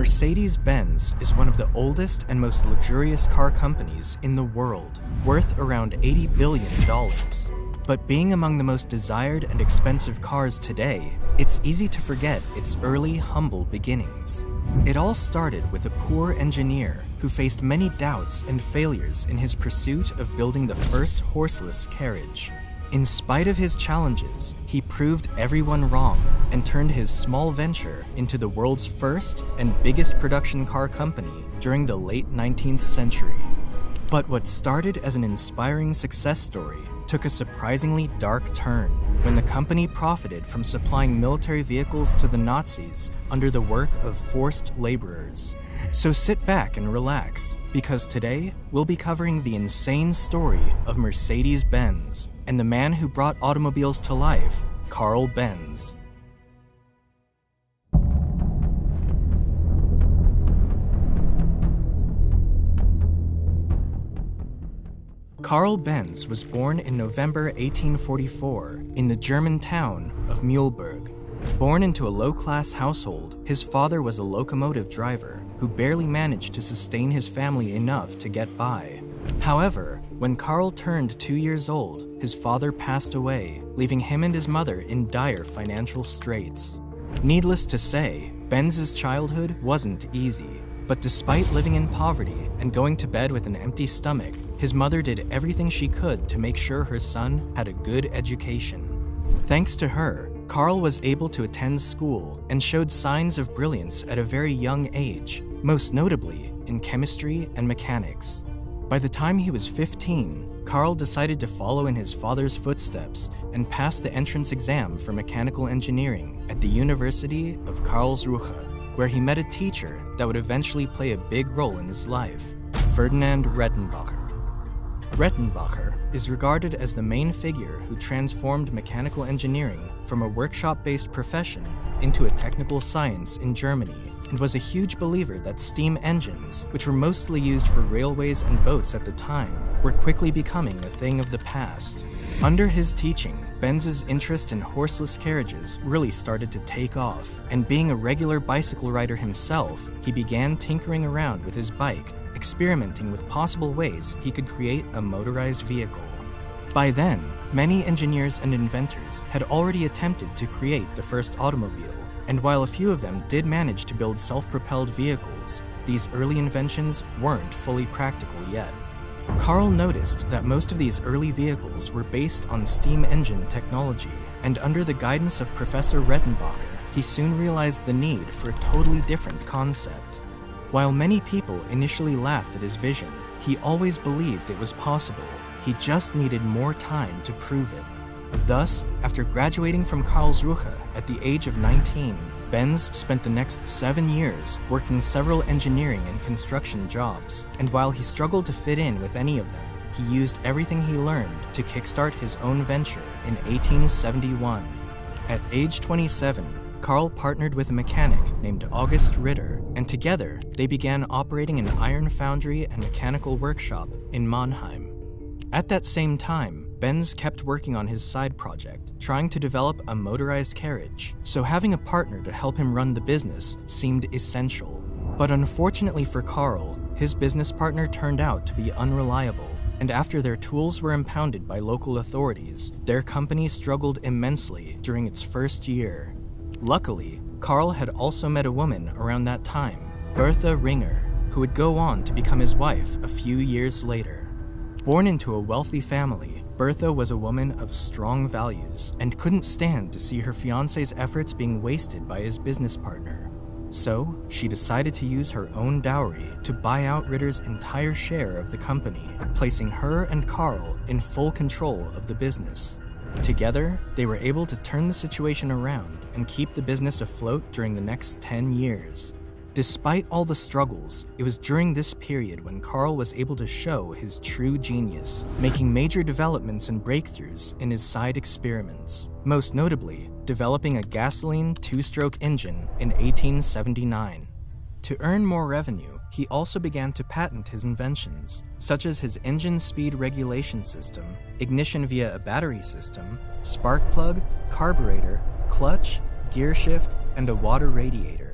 Mercedes-Benz is one of the oldest and most luxurious car companies in the world, worth around $80 billion. But being among the most desired and expensive cars today, it's easy to forget its early, humble beginnings. It all started with a poor engineer who faced many doubts and failures in his pursuit of building the first horseless carriage. In spite of his challenges, he proved everyone wrong and turned his small venture into the world's first and biggest production car company during the late 19th century. But what started as an inspiring success story took a surprisingly dark turn when the company profited from supplying military vehicles to the Nazis under the work of forced laborers. So sit back and relax, because today we'll be covering the insane story of Mercedes-Benz and the man who brought automobiles to life, Carl Benz. Carl Benz was born in November 1844 in the German town of Mühlberg. Born into a low-class household, his father was a locomotive driver who barely managed to sustain his family enough to get by. However, when Carl turned 2 years old, his father passed away, leaving him and his mother in dire financial straits. Needless to say, Benz's childhood wasn't easy. But despite living in poverty and going to bed with an empty stomach, his mother did everything she could to make sure her son had a good education. Thanks to her, Carl was able to attend school and showed signs of brilliance at a very young age, most notably in chemistry and mechanics. By the time he was 15, Carl decided to follow in his father's footsteps and pass the entrance exam for mechanical engineering at the University of Karlsruhe, where he met a teacher that would eventually play a big role in his life, Ferdinand Rettenbacher. Rettenbacher is regarded as the main figure who transformed mechanical engineering from a workshop-based profession into a technical science in Germany, and was a huge believer that steam engines, which were mostly used for railways and boats at the time, were quickly becoming a thing of the past. Under his teaching, Benz's interest in horseless carriages really started to take off, and being a regular bicycle rider himself, he began tinkering around with his bike, experimenting with possible ways he could create a motorized vehicle. By then, many engineers and inventors had already attempted to create the first automobile, and while a few of them did manage to build self-propelled vehicles, these early inventions weren't fully practical yet. Carl noticed that most of these early vehicles were based on steam engine technology, and under the guidance of Professor Rettenbacher, he soon realized the need for a totally different concept. While many people initially laughed at his vision, he always believed it was possible. He just needed more time to prove it. Thus, after graduating from Karlsruhe at the age of 19, Benz spent the next 7 years working several engineering and construction jobs, and while he struggled to fit in with any of them, he used everything he learned to kickstart his own venture in 1871. At age 27, Carl partnered with a mechanic named August Ritter, and together they began operating an iron foundry and mechanical workshop in Mannheim. At that same time, Benz kept working on his side project, trying to develop a motorized carriage, so having a partner to help him run the business seemed essential. But unfortunately for Carl, his business partner turned out to be unreliable, and after their tools were impounded by local authorities, their company struggled immensely during its first year. Luckily, Carl had also met a woman around that time, Bertha Ringer, who would go on to become his wife a few years later. Born into a wealthy family, Bertha was a woman of strong values and couldn't stand to see her fiancé's efforts being wasted by his business partner. So, she decided to use her own dowry to buy out Ritter's entire share of the company, placing her and Carl in full control of the business. Together, they were able to turn the situation around and keep the business afloat during the next 10 years. Despite all the struggles, it was during this period when Carl was able to show his true genius, making major developments and breakthroughs in his side experiments, most notably developing a gasoline two-stroke engine in 1879. To earn more revenue, he also began to patent his inventions, such as his engine speed regulation system, ignition via a battery system, spark plug, carburetor, clutch, gear shift, and a water radiator.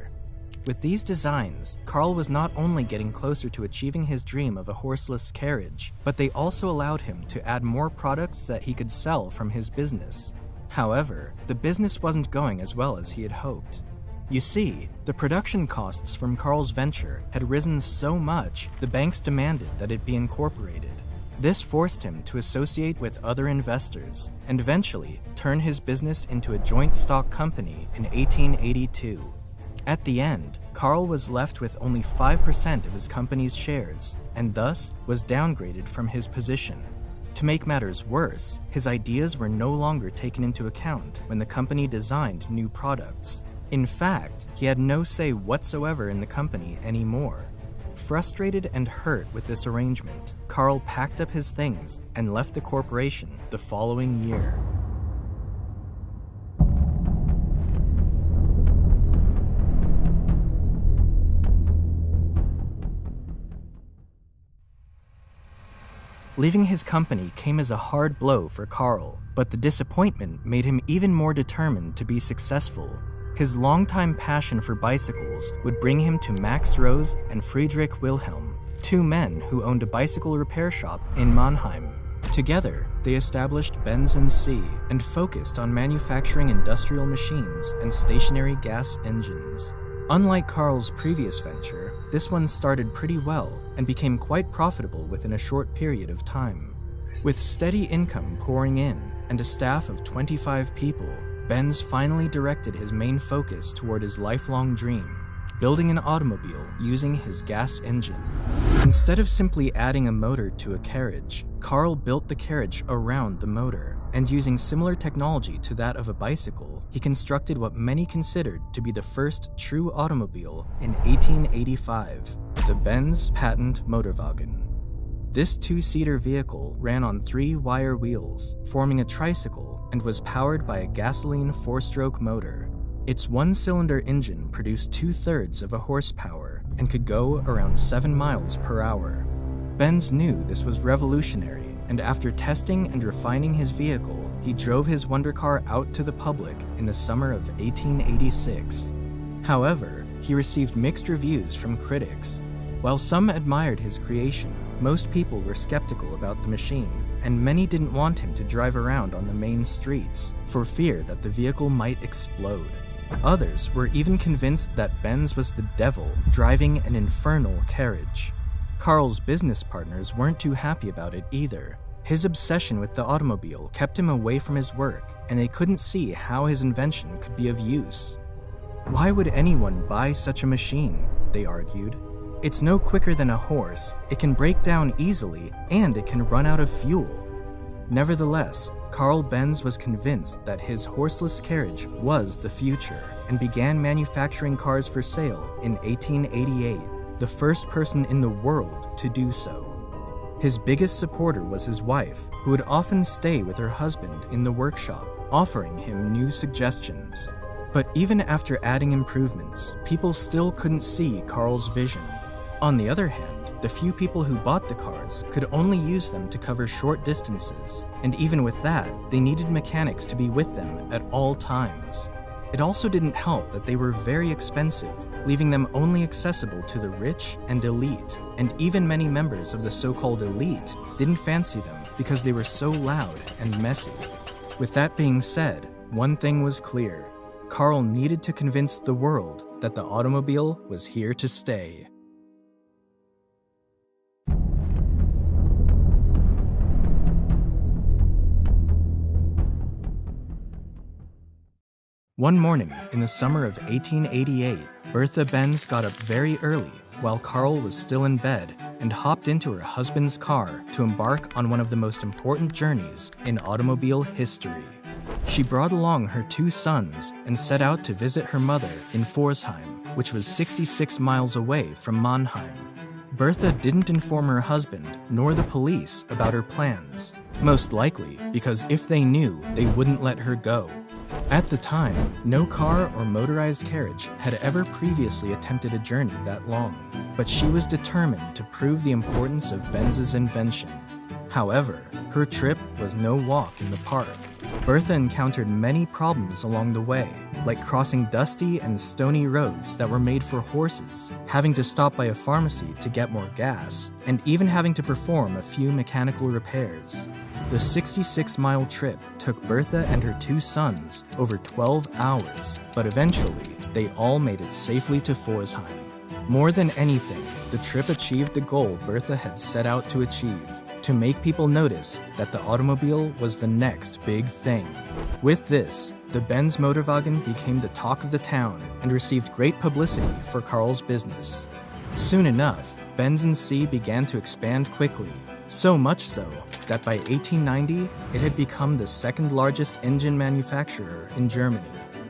With these designs, Carl was not only getting closer to achieving his dream of a horseless carriage, but they also allowed him to add more products that he could sell from his business. However, the business wasn't going as well as he had hoped. You see, the production costs from Carl's venture had risen so much, the banks demanded that it be incorporated. This forced him to associate with other investors, and eventually turn his business into a joint stock company in 1882. At the end, Carl was left with only 5% of his company's shares, and thus was downgraded from his position. To make matters worse, his ideas were no longer taken into account when the company designed new products. In fact, he had no say whatsoever in the company anymore. Frustrated and hurt with this arrangement, Carl packed up his things and left the corporation the following year. Leaving his company came as a hard blow for Carl, but the disappointment made him even more determined to be successful. His longtime passion for bicycles would bring him to Max Rose and Friedrich Wilhelm, two men who owned a bicycle repair shop in Mannheim. Together, they established Benz and focused on manufacturing industrial machines and stationary gas engines. Unlike Carl's previous venture, this one started pretty well and became quite profitable within a short period of time. With steady income pouring in and a staff of 25 people, Benz finally directed his main focus toward his lifelong dream, building an automobile using his gas engine. Instead of simply adding a motor to a carriage, Carl built the carriage around the motor, and using similar technology to that of a bicycle, he constructed what many considered to be the first true automobile in 1885, the Benz Patent Motorwagen. This two-seater vehicle ran on 3 wire wheels, forming a tricycle, and was powered by a gasoline 4-stroke motor. Its 1-cylinder engine produced 2/3 of a horsepower and could go around 7 miles per hour. Benz knew this was revolutionary, and after testing and refining his vehicle, he drove his wonder car out to the public in the summer of 1886. However, he received mixed reviews from critics. While some admired his creation, most people were skeptical about the machine, and many didn't want him to drive around on the main streets for fear that the vehicle might explode. Others were even convinced that Benz was the devil driving an infernal carriage. Carl's business partners weren't too happy about it either. His obsession with the automobile kept him away from his work, and they couldn't see how his invention could be of use. Why would anyone buy such a machine? They argued. It's no quicker than a horse, it can break down easily, and it can run out of fuel. Nevertheless, Carl Benz was convinced that his horseless carriage was the future, and began manufacturing cars for sale in 1888, the first person in the world to do so. His biggest supporter was his wife, who would often stay with her husband in the workshop, offering him new suggestions. But even after adding improvements, people still couldn't see Carl's vision. On the other hand, the few people who bought the cars could only use them to cover short distances, and even with that, they needed mechanics to be with them at all times. It also didn't help that they were very expensive, leaving them only accessible to the rich and elite, and even many members of the so-called elite didn't fancy them because they were so loud and messy. With that being said, one thing was clear: Carl needed to convince the world that the automobile was here to stay. One morning in the summer of 1888, Bertha Benz got up very early while Carl was still in bed and hopped into her husband's car to embark on one of the most important journeys in automobile history. She brought along her 2 sons and set out to visit her mother in Pforzheim, which was 66 miles away from Mannheim. Bertha didn't inform her husband nor the police about her plans, most likely because if they knew, they wouldn't let her go. At the time, no car or motorized carriage had ever previously attempted a journey that long, but she was determined to prove the importance of Benz's invention. However, her trip was no walk in the park. Bertha encountered many problems along the way, like crossing dusty and stony roads that were made for horses, having to stop by a pharmacy to get more gas, and even having to perform a few mechanical repairs. The 66-mile trip took Bertha and her 2 sons over 12 hours, but eventually, they all made it safely to Pforzheim. More than anything, the trip achieved the goal Bertha had set out to achieve, to make people notice that the automobile was the next big thing. With this, the Benz Motorwagen became the talk of the town and received great publicity for Karl's business. Soon enough, Benz & C began to expand quickly, so much so that by 1890, it had become the second largest engine manufacturer in Germany,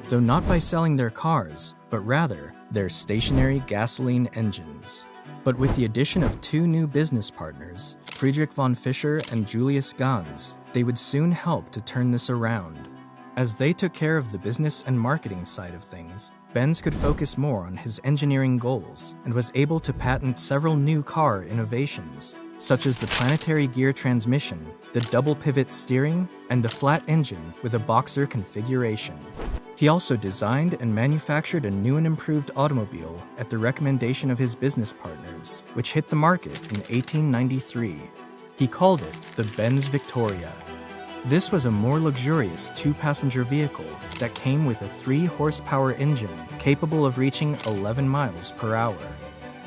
though not by selling their cars, but rather their stationary gasoline engines. But with the addition of 2 new business partners, Friedrich von Fischer and Julius Ganz, they would soon help to turn this around. As they took care of the business and marketing side of things, Benz could focus more on his engineering goals and was able to patent several new car innovations, such as the planetary gear transmission, the double pivot steering, and the flat engine with a boxer configuration. He also designed and manufactured a new and improved automobile at the recommendation of his business partners, which hit the market in 1893. He called it the Benz Victoria. This was a more luxurious 2-passenger vehicle that came with a 3-horsepower engine capable of reaching 11 miles per hour.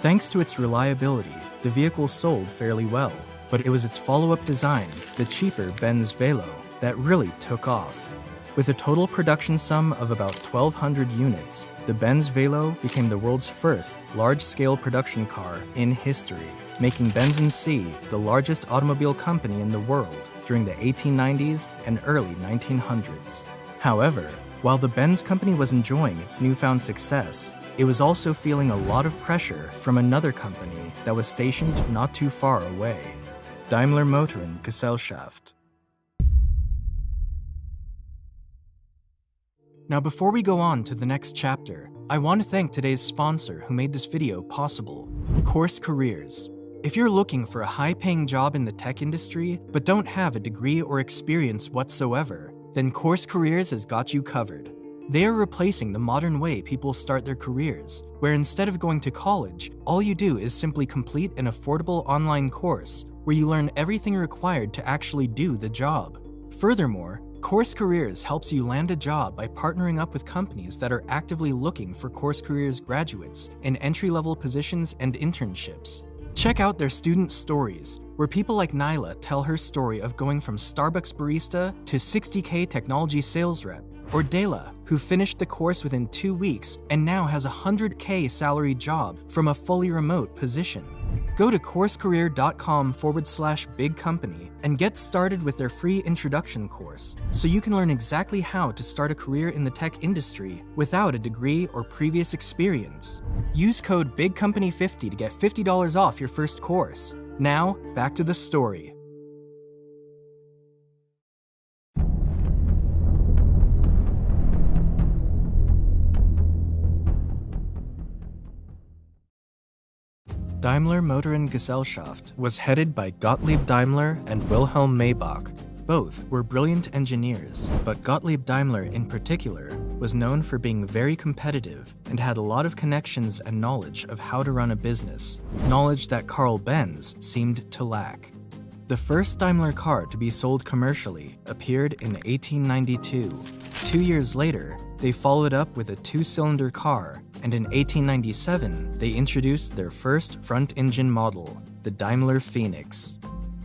Thanks to its reliability, the vehicle sold fairly well, but it was its follow-up design, the cheaper Benz Velo, that really took off. With a total production sum of about 1,200 units, the Benz Velo became the world's first large-scale production car in history, making Benz & C the largest automobile company in the world during the 1890s and early 1900s. However, while the Benz company was enjoying its newfound success, it was also feeling a lot of pressure from another company that was stationed not too far away, Daimler Motoren Gesellschaft. Now before we go on to the next chapter, I want to thank today's sponsor who made this video possible, Course Careers. If you're looking for a high-paying job in the tech industry but don't have a degree or experience whatsoever, then Course Careers has got you covered. They are replacing the modern way people start their careers, where instead of going to college, all you do is simply complete an affordable online course where you learn everything required to actually do the job. Furthermore, Course Careers helps you land a job by partnering up with companies that are actively looking for Course Careers graduates in entry-level positions and internships. Check out their student stories, where people like Nyla tell her story of going from Starbucks barista to 60K technology sales rep, or Dela, who finished the course within 2 weeks and now has a 100K salary job from a fully remote position. Go to coursecareer.com/big company and get started with their free introduction course so you can learn exactly how to start a career in the tech industry without a degree or previous experience. Use code BIGCOMPANY50 to get $50 off your first course. Now, back to the story. Daimler Motoren Gesellschaft was headed by Gottlieb Daimler and Wilhelm Maybach. Both were brilliant engineers, but Gottlieb Daimler in particular was known for being very competitive and had a lot of connections and knowledge of how to run a business, knowledge that Karl Benz seemed to lack. The first Daimler car to be sold commercially appeared in 1892. 2 years later, they followed up with a 2-cylinder car, and in 1897, they introduced their first front-engine model, the Daimler Phoenix.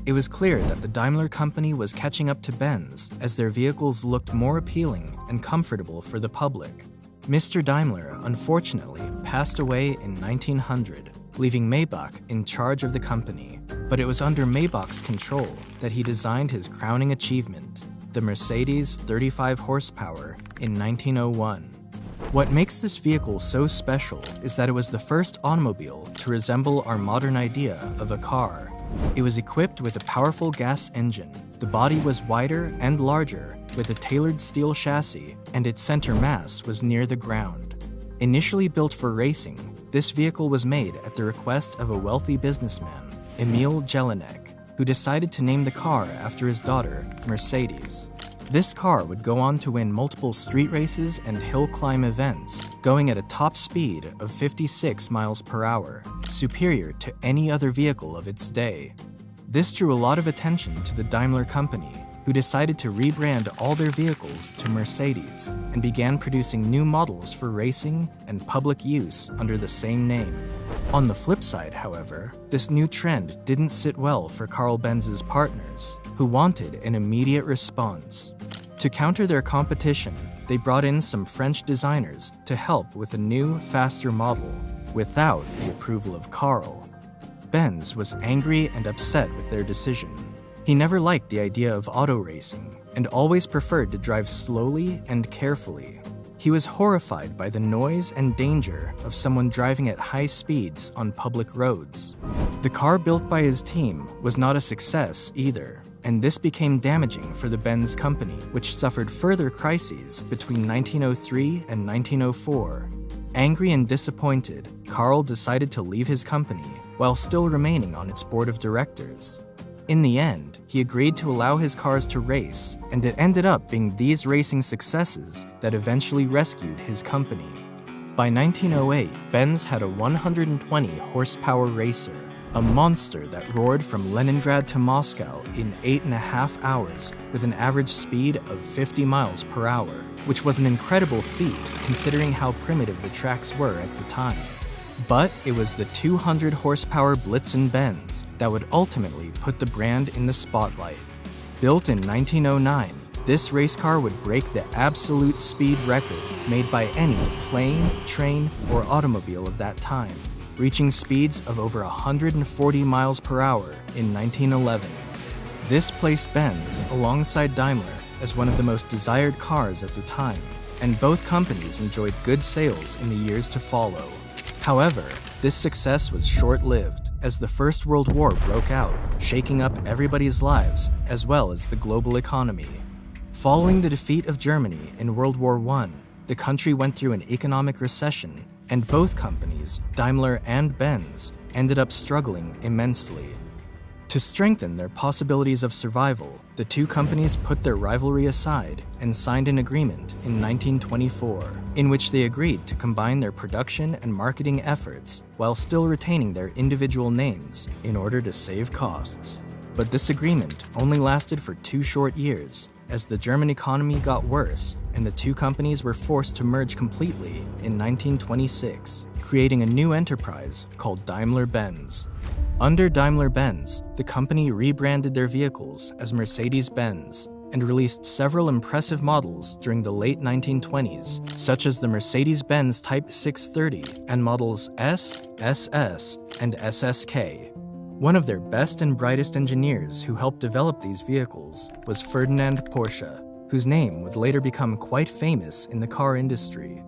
It was clear that the Daimler company was catching up to Benz as their vehicles looked more appealing and comfortable for the public. Mr. Daimler, unfortunately, passed away in 1900, leaving Maybach in charge of the company. But it was under Maybach's control that he designed his crowning achievement, the Mercedes 35 horsepower in 1901. What makes this vehicle so special is that it was the first automobile to resemble our modern idea of a car. It was equipped with a powerful gas engine. The body was wider and larger, with a tailored steel chassis, and its center mass was near the ground. Initially built for racing, this vehicle was made at the request of a wealthy businessman, Emil Jelinek, who decided to name the car after his daughter, Mercedes. This car would go on to win multiple street races and hill climb events, going at a top speed of 56 miles per hour, superior to any other vehicle of its day. This drew a lot of attention to the Daimler company, who decided to rebrand all their vehicles to Mercedes and began producing new models for racing and public use under the same name. On the flip side, however, this new trend didn't sit well for Carl Benz's partners, who wanted an immediate response. To counter their competition, they brought in some French designers to help with a new, faster model, without the approval of Carl. Benz was angry and upset with their decision. He never liked the idea of auto racing and always preferred to drive slowly and carefully. He was horrified by the noise and danger of someone driving at high speeds on public roads. The car built by his team was not a success either, and this became damaging for the Benz company, which suffered further crises between 1903 and 1904. Angry and disappointed, Carl decided to leave his company while still remaining on its board of directors. In the end, he agreed to allow his cars to race, and it ended up being these racing successes that eventually rescued his company. By 1908, Benz had a 120-horsepower racer, a monster that roared from Leningrad to Moscow in 8.5 hours with an average speed of 50 miles per hour, which was an incredible feat considering how primitive the tracks were at the time. But it was the 200-horsepower Blitzen Benz that would ultimately put the brand in the spotlight. Built in 1909, this race car would break the absolute speed record made by any plane, train, or automobile of that time, reaching speeds of over 140 miles per hour in 1911. This placed Benz alongside Daimler as one of the most desired cars at the time, and both companies enjoyed good sales in the years to follow. However, this success was short-lived as the First World War broke out, shaking up everybody's lives as well as the global economy. Following the defeat of Germany in World War I, the country went through an economic recession, and both companies, Daimler and Benz, ended up struggling immensely. To strengthen their possibilities of survival, the two companies put their rivalry aside and signed an agreement in 1924, in which they agreed to combine their production and marketing efforts while still retaining their individual names in order to save costs. But this agreement only lasted for 2 short years, as the German economy got worse and the two companies were forced to merge completely in 1926, creating a new enterprise called Daimler-Benz. Under Daimler-Benz, the company rebranded their vehicles as Mercedes-Benz and released several impressive models during the late 1920s, such as the Mercedes-Benz Type 630 and models S, SS, and SSK. One of their best and brightest engineers who helped develop these vehicles was Ferdinand Porsche, whose name would later become quite famous in the car industry.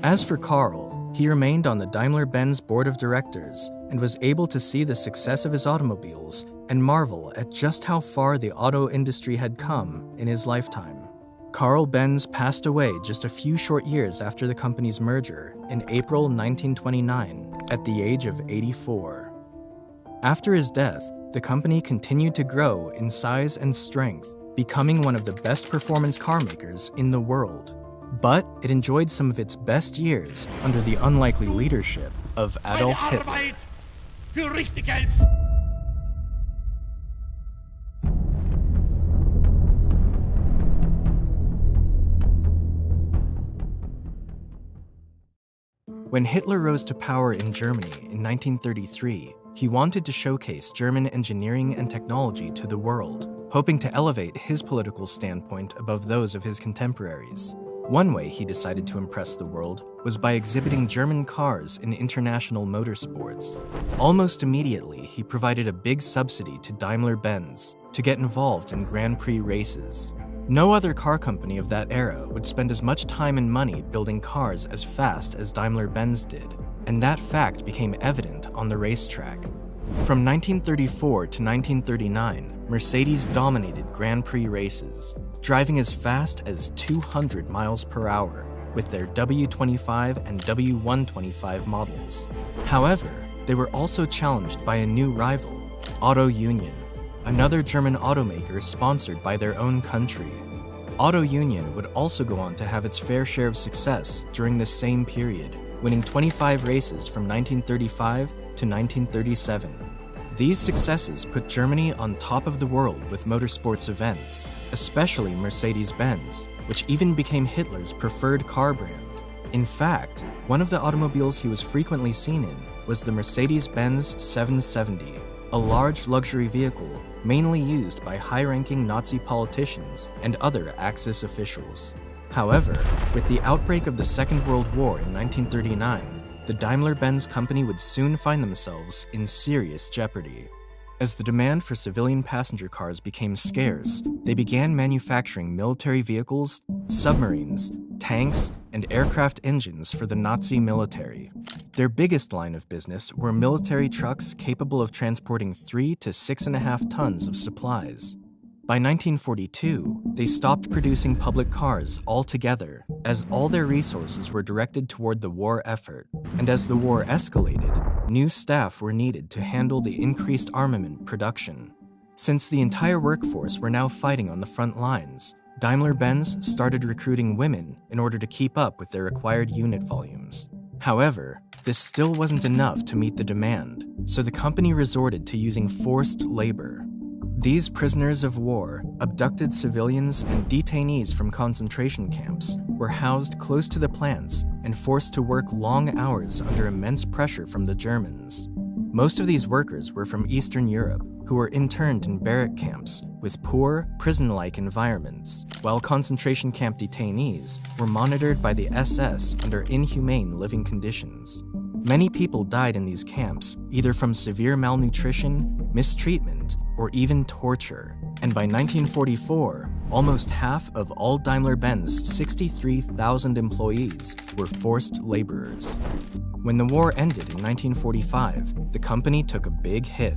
As for Carl, he remained on the Daimler-Benz board of directors and was able to see the success of his automobiles and marvel at just how far the auto industry had come in his lifetime. Carl Benz passed away just a few short years after the company's merger in April 1929 at the age of 84. After his death, the company continued to grow in size and strength, becoming one of the best performance car makers in the world. But it enjoyed some of its best years under the unlikely leadership of Adolf Hitler. When Hitler rose to power in Germany in 1933, he wanted to showcase German engineering and technology to the world, hoping to elevate his political standpoint above those of his contemporaries. One way he decided to impress the world was by exhibiting German cars in international motorsports. Almost immediately, he provided a big subsidy to Daimler-Benz to get involved in Grand Prix races. No other car company of that era would spend as much time and money building cars as fast as Daimler-Benz did, and that fact became evident on the racetrack. From 1934 to 1939, Mercedes dominated Grand Prix races, driving as fast as 200 miles per hour with their W25 and W125 models. However, they were also challenged by a new rival, Auto Union, another German automaker sponsored by their own country. Auto Union would also go on to have its fair share of success during this same period, winning 25 races from 1935 to 1937. These successes put Germany on top of the world with motorsports events, especially Mercedes-Benz, which even became Hitler's preferred car brand. In fact, one of the automobiles he was frequently seen in was the Mercedes-Benz 770, a large luxury vehicle mainly used by high-ranking Nazi politicians and other Axis officials. However, with the outbreak of the Second World War in 1939, the Daimler-Benz company would soon find themselves in serious jeopardy. As the demand for civilian passenger cars became scarce, they began manufacturing military vehicles, submarines, tanks, and aircraft engines for the Nazi military. Their biggest line of business were military trucks capable of transporting 3 to 6.5 tons of supplies. By 1942, they stopped producing public cars altogether, as all their resources were directed toward the war effort. And as the war escalated, new staff were needed to handle the increased armament production. Since the entire workforce were now fighting on the front lines, Daimler-Benz started recruiting women in order to keep up with their required unit volumes. However, this still wasn't enough to meet the demand, so the company resorted to using forced labor. These prisoners of war, abducted civilians, and detainees from concentration camps were housed close to the plants and forced to work long hours under immense pressure from the Germans. Most of these workers were from Eastern Europe, who were interned in barrack camps with poor, prison-like environments, while concentration camp detainees were monitored by the SS under inhumane living conditions. Many people died in these camps, either from severe malnutrition, mistreatment, or even torture. And by 1944, almost half of all Daimler-Benz 63,000 employees were forced laborers. When the war ended in 1945, the company took a big hit.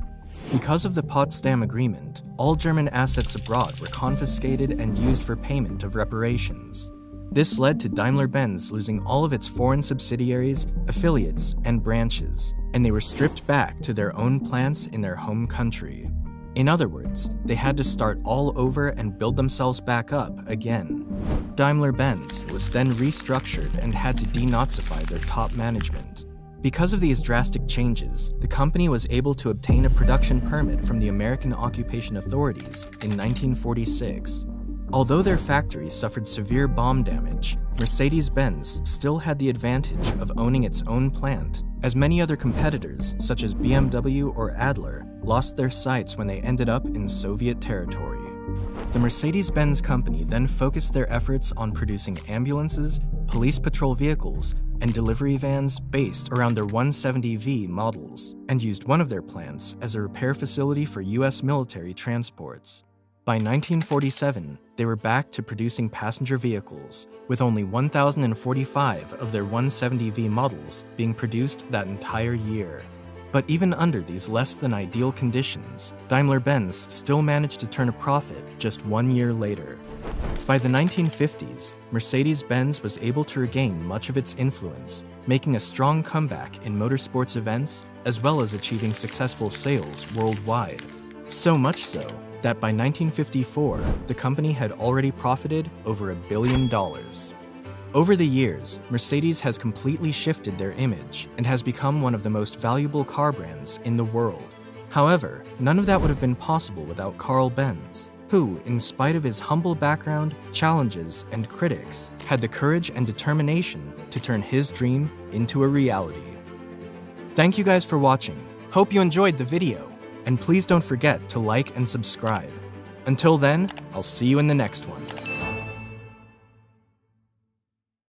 Because of the Potsdam Agreement, all German assets abroad were confiscated and used for payment of reparations. This led to Daimler-Benz losing all of its foreign subsidiaries, affiliates, and branches, and they were stripped back to their own plants in their home country. In other words, they had to start all over and build themselves back up again. Daimler-Benz was then restructured and had to denazify their top management. Because of these drastic changes, the company was able to obtain a production permit from the American occupation authorities in 1946. Although their factory suffered severe bomb damage, Mercedes-Benz still had the advantage of owning its own plant, as many other competitors, such as BMW or Adler, lost their sites when they ended up in Soviet territory. The Mercedes-Benz company then focused their efforts on producing ambulances, police patrol vehicles, and delivery vans based around their 170V models, and used one of their plants as a repair facility for US military transports. By 1947, they were back to producing passenger vehicles, with only 1,045 of their 170V models being produced that entire year. But even under these less-than-ideal conditions, Daimler-Benz still managed to turn a profit just 1 year later. By the 1950s, Mercedes-Benz was able to regain much of its influence, making a strong comeback in motorsports events as well as achieving successful sales worldwide. So much so that by 1954, the company had already profited over $1 billion. Over the years, Mercedes has completely shifted their image and has become one of the most valuable car brands in the world. However, none of that would have been possible without Carl Benz, who, in spite of his humble background, challenges, and critics, had the courage and determination to turn his dream into a reality. Thank you guys for watching. Hope you enjoyed the video. And please don't forget to like and subscribe. Until then, I'll see you in the next one.